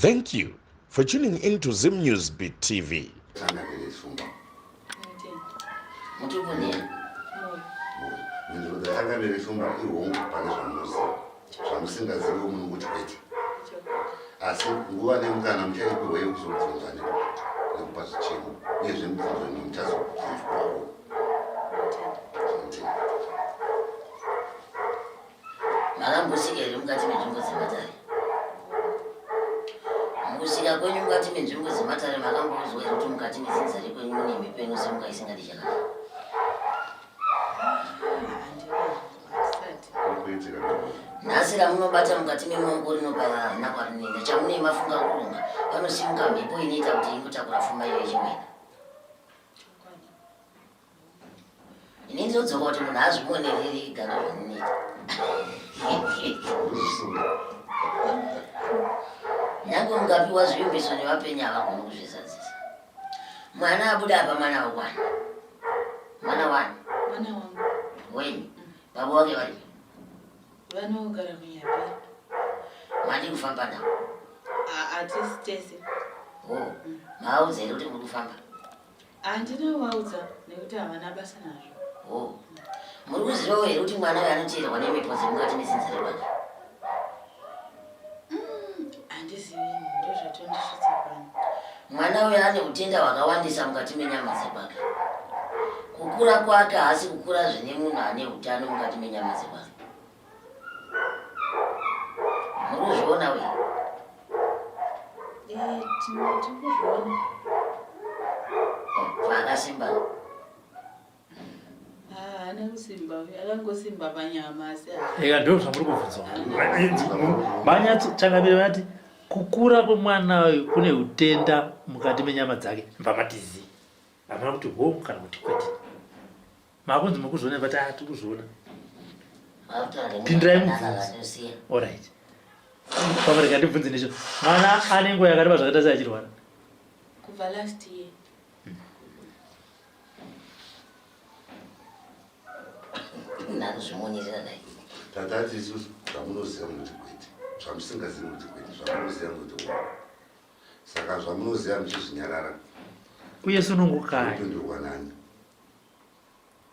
Thank you for tuning in to Zim News Beat TV. Musika kwenyu mukati menzvimbo dzematare makambozwa kuti mukati mezinzari kwenyu mune mipeno semuka isingadi chakati. Nhasi ramunobata mukati memaoko rinoparara nakwarinenda chamune mafunga kurunga panosimuka mhepo inoita kuti ingotakura pfuma iyo yechimwena. Ini ndinodzoka kuti munhu azvionerere igara zvamunoita. Nyange ungapiwa zvivimbiso nevapenyu havagoni kuzvizadzisa. Mwana abuda apa mwana wakwana. Mwana wani? Mwana wangu. Wenyu? Baba wake vari? Vanogara kuNyapiri. Mandi kufamba navo? Hatisi tese. Oh, maudza here kuti muri kufamba? Handinovaudza nekuti havana basa nazvo. Oh, muri kuzivawo here kuti mwana uyu anoteerwa nemhepo dzemukati mezinzari kwake? Handizivi, ndozvatondisvitsa pano. Mwana uyu ane utenda hwakawandisa mukati menyama dzekwake. Kukura kwake haasi kukura zvine munhu ane utano mukati menyama dzekwake. Muri kuzviona uyu? Tikuzviona. Zvakasimba. Haana kusimba, akangosimba panyama asi. Eka ndo zvamuri kubvunzwa. Manyatsotangamira vati kukura kwemwana uyu kune utenda mukati menyama dzake mbamatizi. Hamuna kuti ho kana kuti kwete. Makunzi mukuzviona vati tikuzviona. Pindirai mubvunze. Alright. Pamarika ndibvunze necho. Mwana ane nguva yakareba zvakaita sei achirwara? Kubva last year. Ndakuzvimonera dai. Tatati isusu zvamunoziva kuti kwete, zvamusingazivi kuti kwete, zvamunoziva kuti wa. Saka zvamunoziva muchizvinyarara. Uye sunungukai. Kupindurwa nani?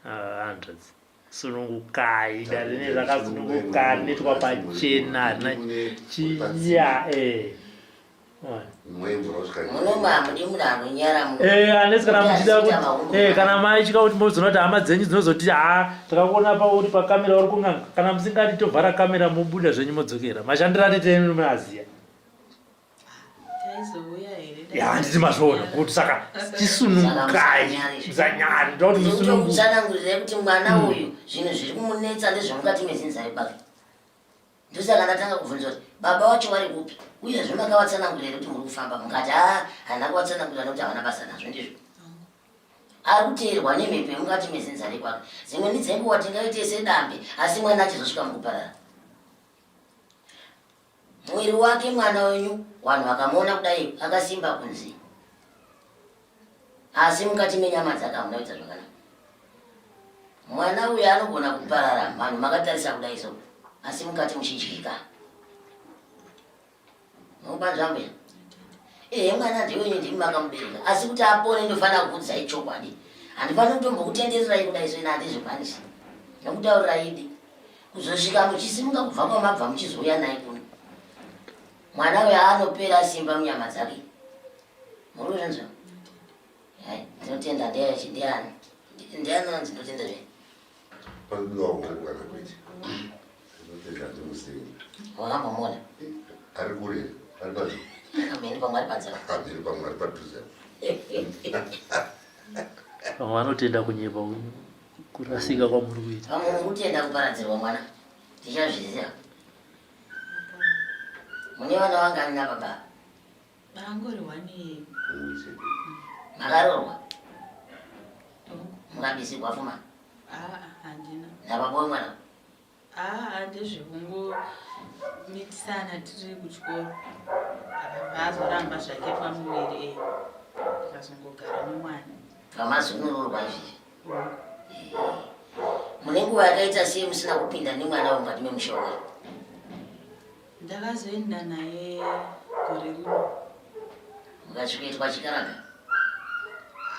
Hundreds. Sunungukai, darine zvakasunungukai netwa pachena harina chiya Munoma muri munhu anonyara munhu. Anesi kana muchida kuti kana maichika kuti muzoona kuti hama dzenyu dzinozoti takakuona pauri pakamera uri kunganga kana musingati tovhara kamera mubuda zvenyu modzokera mashandira titeni munaziya. Taizouya here. Handiti mazviona kuti saka chisunungukai zanyari ndoti musunungukai. Ndotsanangurira kuti mwana uyu zvinhu zviri kumunetsa ndezvemukati mezinzari kwake. Ndosaka ndatanga kubvunza kuti baba wacho vari kupi uyezve makavatsanangurira kuti muri kufamba mukati haana kuvatsanangurira nokuti havana basa nazvo ndizvo. Ari kuteerwa nemhepo yemukati mezinzari kwake. Dzimweni dzenguva tingaite sedambe asi mwana achizosvika mukuparara. Mwiri wake mwana wenyu vanhu vakamuona kudai akasimba kunzi, asi mukati menyama dzake hamuna kuita zvakanaka. Mwana uyu anogona kuparara vanhu makatarisa kudai so asi mukati muchidyika. Mubanzvambo mwana ndiwenyu ndimi makamubereka asi kuti apone ndofana kukuudzai chokwadi. Handifani kutombokutendererai kudai so ina handizvikwanisi. Nokutaurira idi kuzosvika muchisimuka kubva kwamabva muchizouya naye kuno. Mwana uyu anopera simba munyama dzake. Muri kuzvinzwa? Ndinotenda ndiani? Ndiani anonzi ndinotenda zvei? Pakudiwa hongu kana kwete. Ndinotenda ndimusengi. Wakambomuona? Ari kure, ari padhuze. Kamheni pamwe ari panzira. Kamheni pamwe ari padhuze. Vamwe vanotenda kunyepa kurasika kwamuri kuita. Vamwe muri kutenda kuparadzirwa mwana. Tichazviziva. Mune vana vangani nababa? Vangori wani. Makarorwa? Mukabisigwa pfuma? Handina. Nababa wemwana? Ndezvekungomitisana tiri kuchikoro. Azoramba zvake pamuviri akazongogara nemwana. Pamazunururwa izvizvi? Mune nguva yakaita sei musina kupinda nemwana mukati memusha wake? Ndakazoenda naye gore rino. Mukasvikoitwa chikaraga?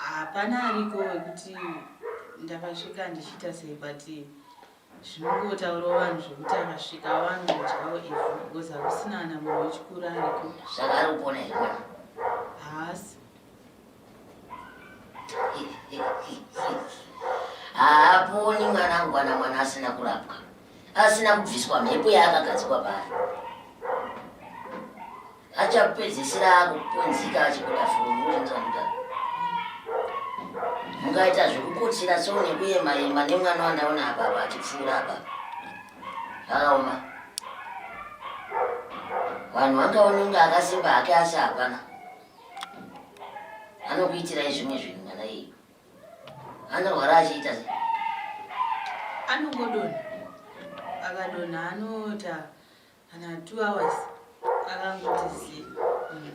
Hapana ariko wekuti ndakasvika ndichiita sei, but zvinongotaurawo vanhu zvokuti akasvika vanodyawo ivhu because hakusina ana munhu wechikuru ariko. Saka ari kupona here mwana? Haasi. Haaponi mwanangu kana mwana asina kurapwa, asina kubviswa mhepo yaakagadzikwa pari. Achapedzisira kupunzika achikuda furumurinzanduka. Mukaita zvekukotsira so nekuyema nemwana wandaona apapa achipfuura apa. Zvakaoma. Vanhu vangaonenga akasimba hake asi hapana. Anokuitirai zvimwe zvinhu mwana iyi. Anorwara achiita sei? Anongodonha. Akadonha anota kana 2 hours akangoti zi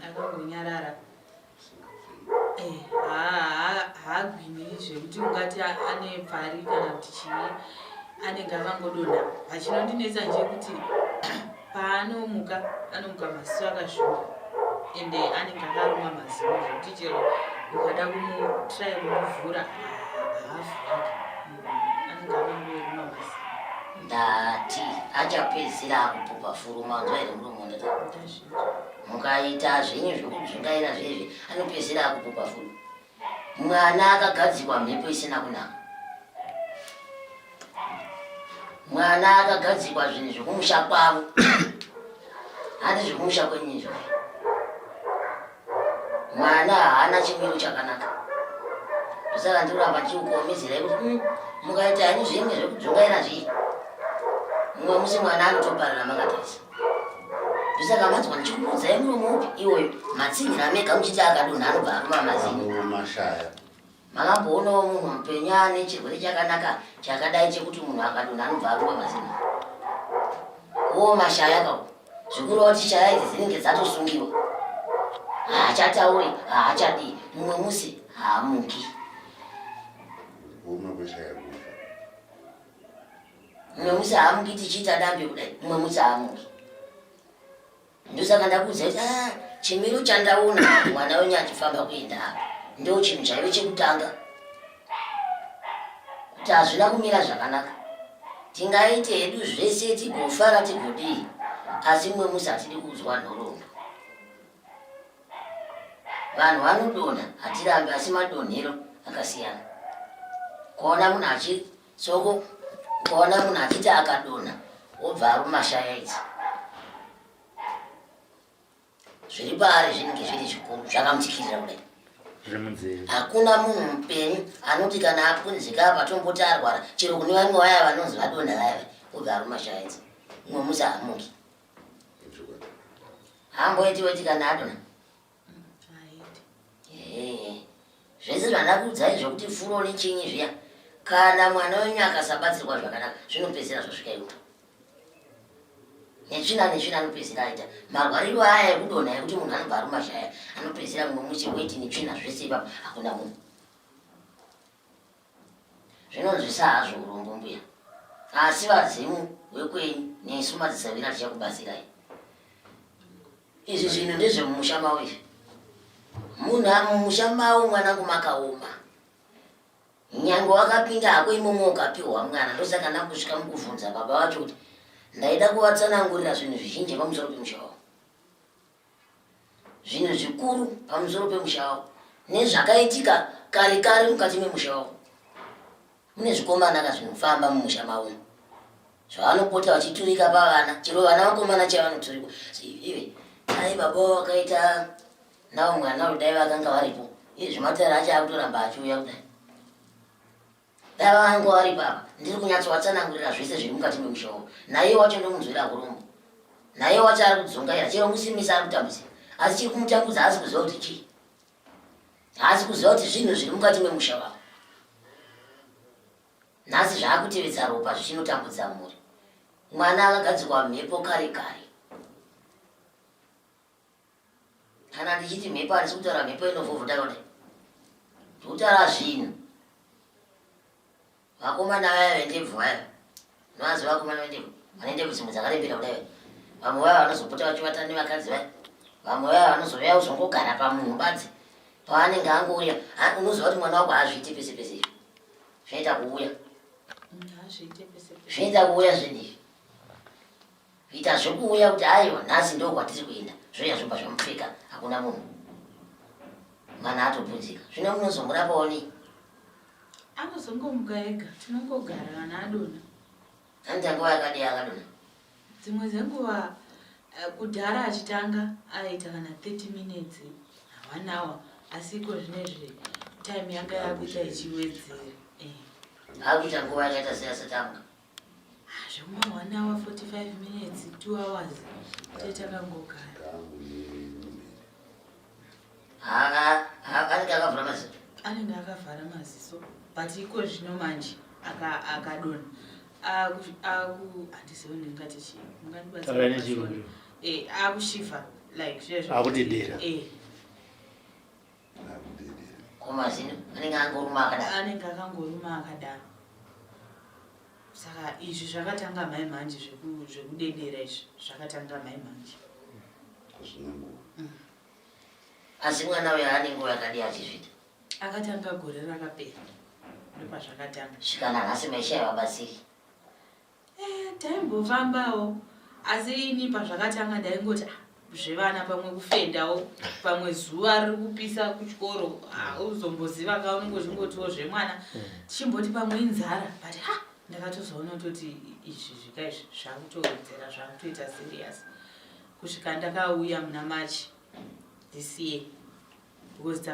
akangonyarara. Haagwini zvekuti ungati ane pfari kana kuti chii, anenge akangodonha. Pachinondinetsa nje kuti paanomuka anomuka maziso akazvimba ende anenge akaruma mazino zvekuti chero ukada kumutrai kumuvhura haavhuriki, anenge akangoruma mazino. Ndati achapedzisira kupupa furuma nzwaire muromo ndata. Mukaita zvenyu zvekudzungaira zvezvi anopedzisira kupupa furuma. Mwana akagadzikwa mhepo isina kunaka. Mwana akagadzikwa zvinhu zvekumusha kwavo. Hati zvekumusha kwenyu izvo. Mwana haana chimiro chakanaka. Saka ndikuramba ndichikukomezerai kuti mukaita henyu zvimwe zvekudzungaira zviyi, mumwe musi mwana anotoparara makataisa. Saka manzwa ndichikuudzai muromo upi iwoyo matsinhira mega muchiti akadonha anobva aruma mazino. Mashaya. Makamboonawo munhu mupenyu ane chirwere chakanaka chakadai chekuti munhu akadonha anobva aruma mazino? Mashaya kawo. Zvikuru kuti shaya idzi dzinenge dzatosungiwa. Haachatauri, haachadi, mumwe musi haamuki. Mumwe musi haamuki tichiita dambe kudai, mumwe musi haamuki. Ndosaka ndakuudza kuti chimiro chandaona mwana wenyu achifamba kuenda apa ndo chinhu chaive chekutanga. Kuti hazvina kumira zvakanaka. Tingaite hedu zvese tigofara tigodii, asi mumwe musi hatidi kuudzwa nhoroondo. Vanhu vanodonha hatirambi, asi madonhero akasiyana. Kuona munhu achisoko, kuona munhu achiti akadonha obva aruma shaya idzi. Zviri paari zvinenge zviri zvikuru zvakamutikirira kudai. Hakuna munhu mupenyu anoti kana apunzika apa tomboti arwara chero kune vamwe vaya vanonzi vadonha vaya obva aruma shaya idzi. Mumwe musi hamuki. Hamboiti kana adonha. Zvese zvandakuudzai zvokuti furo nechinyi zviya, kana mwana wenyu akasabatsirwa zvakanaka zvinopedzisira zvasvika ikuta. Netsvina anopedzisira aita marwariro aya ekudonha ekuti munhu anobva aruma shaya anopedzisira mumwe musi weti netsvina zvese ipapo hakuna munhu. Zvinonzwisa hazvo urombo mbuya, asi vazimu wekwenyu nesu madzisavira tichakubatsirai. Izvi zvinhu ndezvemumusha mavo izvi. Munhu mumusha mavo mwanangu makaoma. Nyange wakapinda hako imomo ukapiwa mwana. Ndosaka ndakusvika mukuvhunza baba vacho kuti ndaida kuvatsanangurira zvinhu zvizhinji pamusoro pemusha wavo. Zvinhu zvikuru pamusoro pemusha wavo nezvakaitika kare kare mukati memusha wavo. Mune zvikomanaka zvinofamba mumusha mavo zvavanopota vachiturika pavana, chero vana vakomana chavanoturikwa. Iwe ai baba wakaita navo mwana kudai vakanga varipo, izvi matara acho akutoramba achiuya kudai. Dai vangu vari papa ndiri kunyatsovatsanangurira zvese zviri mukati memusha wavo. Naye wacho ndomunzwira kurombo, naye wacho ari kudzongaira, chero musimisa ari kutambudzira, asi chiri kumutambudza haasi kuziva kuti chii, haasi kuziva kuti zvinhu zviri mukati memusha wavo. Nhasi zvaakutevedza ropa zvichinotambudza mhuri. Mwana akagadzikwa mhepo kare kare. Kana ndichiti mhepo handisi kutaura mhepo inovhuvhuta kudai, ndikutaura zvinhu. Vakomana vaya vendebvu vaya, unovaziva vakomana vendebvu vane ndebvu dzimwe dzakarembera kudai, vamwe vaya vanozopota vachivatana nevakadzi vaya, vamwe vaya vanozouya kuzongogara pamunhu badzi paanenge angouya unoziva kuti mwana wako haazviite pese pese izvo zvinoita kuuya zvinoita kuuya zvinizvi kuita zvekuuya kuti aiwa nhasi ndo kwatiri kuenda zvoya zvobva zvamupfeka hakuna munhu mwana atopudzika zvino munozomurapawo nei anozongomuka ega tinongogara kana adona anita nguva yakadii akadona dzimwe dzenguva kudhara achitanga aita kana 30 minutes 1 hour asi iko zvinezvi time yanga yakuita ichiwedzera akuita nguva yakaita seyasatanga zvekuma 1 hour 45 minutes 2 hours tetakangogara anenge akavhura maziso anenge akavhara maziso but iko zvino manje akadona handizivi ndingati chii akushifa like zvezvo akudedera komazino anenge angoruma akadaro anenge akangoruma akadaro saka izvi zvakatanga mai manje zvekudedera izvi zvakatanga mai manje asi mwana uyo ane nguva yakadii achizvita akatanga gore rakapera ndopazvakatanga svikana nhasi maisha vabatsiri taimbofambawo asi ini pazvakatanga ndaingoti zvevana pamwe kufendawo pamwe zuva riri kupisa kuchikoro uzomboziva kaunongotingotiwo zvemwana tichimboti pamwe inzara but ndakatozoona kutoti izvi zvikaizvi zvakutowedzera zvakutoita serious kusvika ndakauya muna March this year because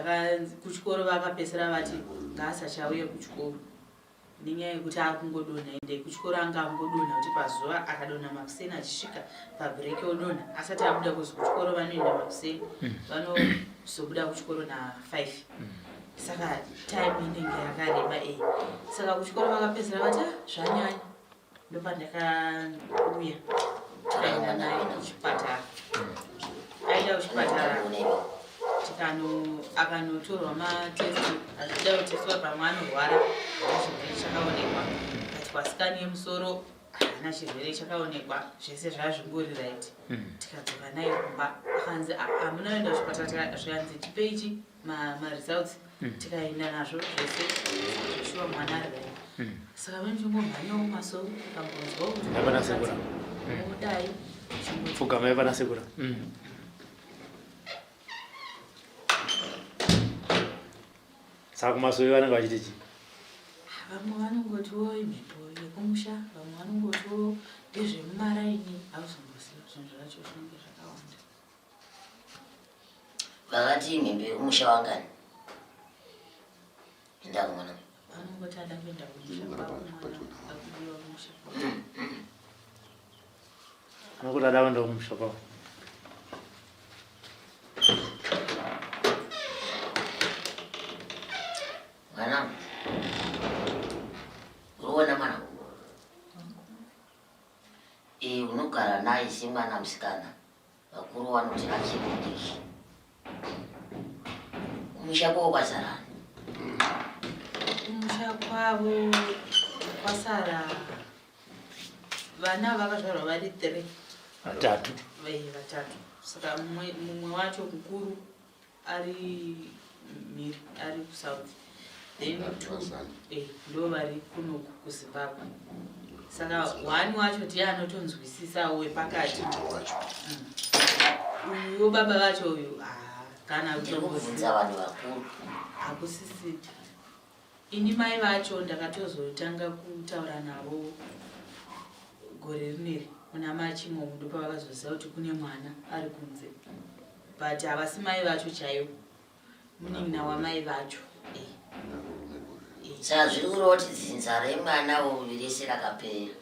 kuchikoro vakapesera vati ngaasachauye kuchikoro nenyaya yekuti akungodonha ende kuchikoro anga angodonha kuti pazuva akadonha makuseni achisvika pabreak odonha asati abuda kuzi kuchikoro vanoenda makuseni vanozobuda kuchikoro na5 saka time inenge yakareba saka kuchikoro vakapesera vati zvanyanya ndopandakauya tikaenda naye kuchipatara aida kuchipatara akanotorwa matesti achida kuteswa pamwe anorwara chirwere chakaonekwa katikwa sikani yemusoro haana chirwere chakaonekwa zvese zvazvingori right tikadzoka naye kumba akanzi hamunaenda kuchipatara zvikanzi chipeichi maresults tikaenda nazvo zvese zvoshuwa mwana ari right saka venchingomhanyawo masoro kambonzwawo kuti odai pfugama yavanasekura saka kumasoro vanenge vachiti chii vamwe vanongotiwo imhepo yekumusha vamwe vanongotiwo ndezvemumaraini hauzomboziva zvinhu zvacho zvinenge zvakawanda vakati imhembe yekumusha wangani enda kumwana vanongoti ada kuenda kumusha kwakudiwa kumusha anokuti ada kuenda kumusha kwavo mwanangu uruona mwanangu unogara naye semwana musikana vakuru vanoti achimudiki kumusha kwavo kwazarani kumusha kwavo kwasara vana vakazvarwa vari 3 vatatu saka mumwe wacho mukuru ari mhiri ari kusouth then 2 ndo vari kunoku kuzimbabwe saka 1 wacho ndiye anotonzwisisawo wepakati uyo baba vacho uyu kana ndikubvunza vanhu vakuru hakusisi ini mai vacho ndakatozotanga kutaura navo gore rineri muna machimo ndo pavakazoziva kuti kune mwana ari kunze but havasi mai vacho chaivo munin'ina wamai vacho saka zviri kureva kuti dzinza remwana uyu rese rakapera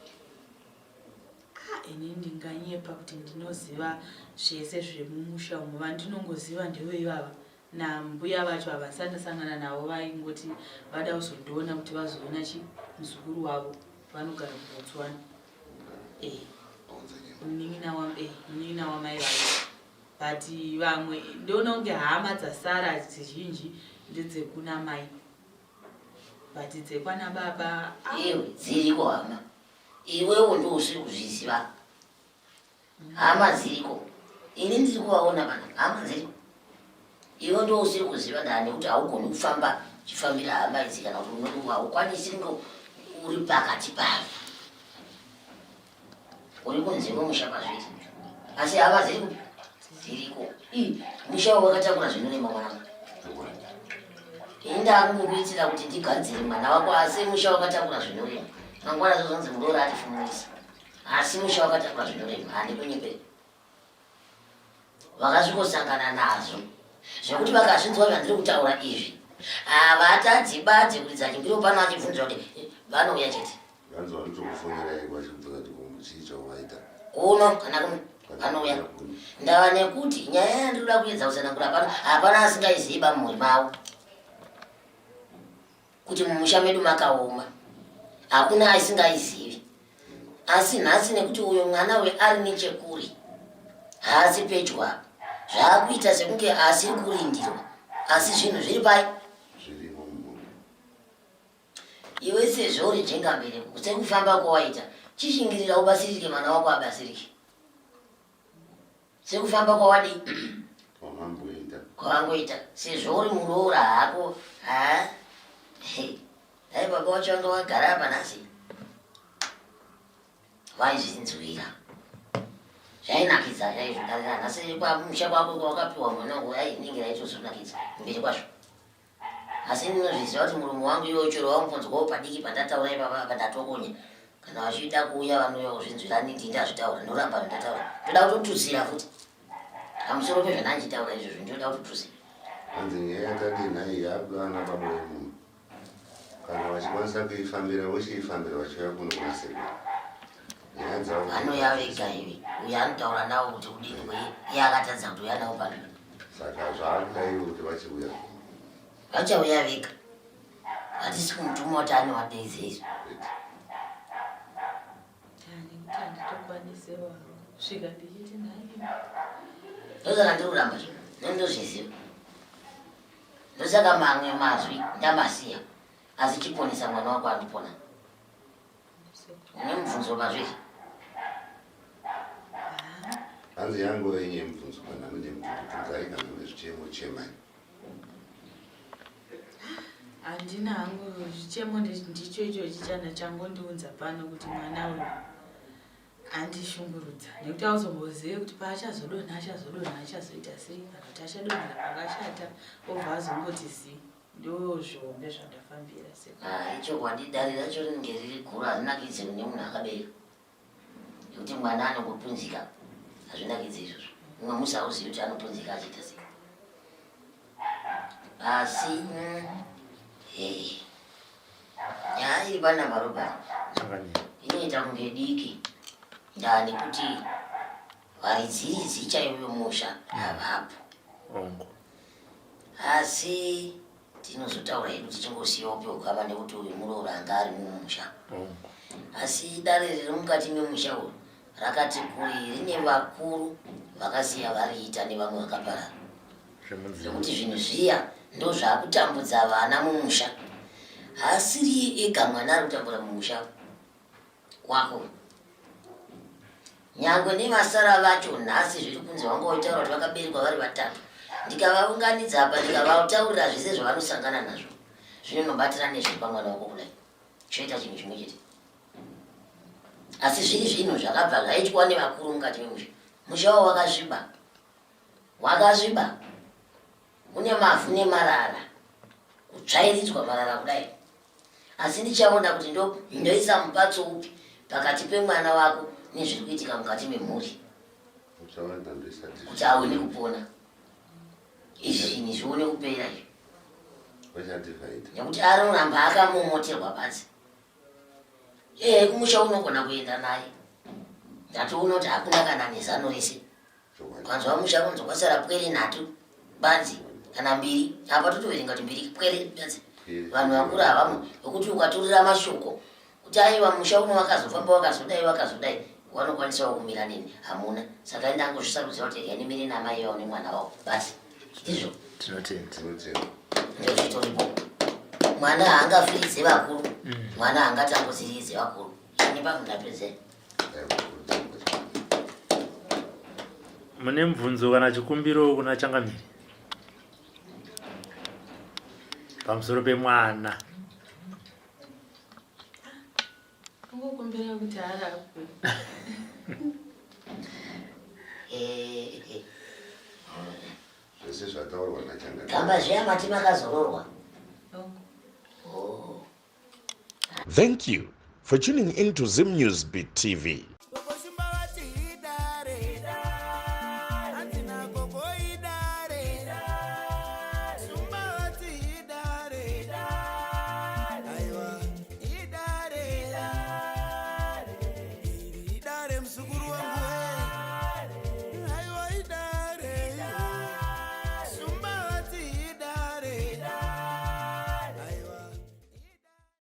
ini ndinganyepa kuti ndinoziva zvese zvemumusha umo vandinongoziva ndeweivava nambuya vacho havasandasangana navo vaingoti vada kuzondiona kuti vazoona muzukuru wavo vanogara kubotswana munin'ina wamai vacho but vamwe ndoona kunge hama dzasara dzizhinji ndedzekuna mai but dzekwana baba iwe dziriko hama iwewo ndo usiri kuzviziva hama dziriko ini ndiri kuvaona vana hama dziri iwe ndo usiri kuziva ndani kuti haugoni kufamba chifambira hama idzi kana kuti unoti haukwanisi ngo uri pakati pavo uri kunze kwemusha pazviri asi hama dziri kupi dziriko musha wakatakura zvinorema mwanangu indangokuitira kuti ndigadzire mwana wako asi musha wakatakura zvinorema mangwana zozonzi murora atifumurisa asi musha wakatakura zvinorema handi kwenyeperi vakasvikosangana nazvo zvekuti vakazvinzwa zvandiri kutaura izvi havatadzibadze kuridza chimbiro pano achibvunza kuti vanouya chete kuno kana kuno vanouya ndava nekuti nyaya yandinoda kuedza kusanangura pano hapana asingaiziva mumhuri mavo kuti mumusha medu makaoma hakuna asingaizivi asi nhasi nekuti uyo mwana we ari nechekuri haasi pedyo apa zvaakuita sekunge asiri kurindirwa asi zvinhu zviri pai iwe sezvo uri jengambereko sekufamba kwawaita chishingirira ubasirike mwana wako abasirike sekufamba kwawadii kwawangoita sezvo uri muroora hako dai baba wacho anga wagara apa nhasi vaizvinzwira zvainakidza chaizvodarira nhasi pamusha kwako kwawakapiwa mwanangu ningira itozonakidza mberi kwazvo asi ndinozviziva kuti muromo wangu iwo chero wamubvunzwawo padiki pandataura ipapa pandatokonya kana vachida kuuya vanouya kuzvinzwira nindi ndazvitaura ndoramba ndataura ndoda kutotutsira futi pamusoro pezvandanchitaura izvozvo ndoda kutotutsira hanzi nyaya yatadinhai yaabwana baba wemunhu kana vachikwanisa kuifambira vochiifambira vachiuya kuno kunasekuru vanouya vega ivi uyo anotaura navo kuti kudini kwei iye akatadza kuti uya navo padvi saka zvaakudaiwo kuti vachiuya vachauya vega hatisi kumutuma kuti anowadeiza izvo ndosaka ndiri kuramba zvo nendozviziva ndosaka mamwe mazwi ndamasiya asi chiponesa mwana wako andipona une mubvunzo pazviri hanzi yangu yenye mubvunzo kana mune mubvunzo aikana nezvichemo chemai handina hangu zvichemo ndicho ichochi chana changondiunza pano kuti mwana uyu andishungurudza nekuti auzombozive kuti paachazodonha achazoita sei kana kuti achadonhera pakashata obva azomboti zii ndo zvombe zvandafambira ichokwadi dare racho rinenge riri guru harinakidzi kune munhu akabereka nekuti mwana anongopunzika hazvinakidzi izvozvo umwe musi hauzivi kuti anopunzika achiita sei asi nyaya iri pana marobhani inoita kunge diki ndani kuti varidziridzi chaivo musha havapo asi tinozotaura hedu tichingosiyawo peukama nekuti uyu muroora anga ari mumusha asi dare riri mukati memusha uyu rakati kuri rine vakuru vakasiya variita nevamwe vakaparara zvekuti zvinhu zviya ndo zvaakutambudza vana mumusha haasiri ega mwana ari kutambura mumusha wako nyangwe nemasara vacho nhasi zviri kunzi vanga vaitaura kuti vakaberekwa vari vatatu ndikavaunganidza apa ndikavataurira zvese zvavanosangana nazvo zvinonobatira nezviri pamwana wako kudai choita chinhu chimwe chete asi zviri zvinhu zvakabva zvaitwa nevakuru mukati memusha musha wavo wakasviba une mavhu nemarara kutsvairidzwa marara kudai asi ndichaona kuti ndoisa mupatso upi pakati pemwana wako nezviri kuitika mukati memhuri kuti aone kupona izvi zvinhu zvione kupera izvo nekuti anoramba akamomoterwa pasi kumusha unogona kuenda naye ndatoona kuti hakuna kana nezano rese kwanzwa musha kunzi kwasara pwere nhatu banzi kana mbiri apa totoverenga kuti mbiri pwere banzi vanhu vakuru havamwe vekuti ukatorera mashoko kuti aiwa musha uno wakazofamba wakazodai wanokwanisawo kumira nini hamuna saka ndangozvisarudzira kuti yanimire namai vao nemwana wavo basi izvo ndozvitoripo mwana haangafiridze vakuru mwana haangatambudziridze vakuru ini pamunapedzei mune mubvunzo kana chikumbiro kuna Changamire pamusoro pemwana? Kungokumbira kuti arapwe. zvese zvataurwa naChangamire. Kamba zviyamati makazororwa. Thank you for tuning into Zim News Beat TV.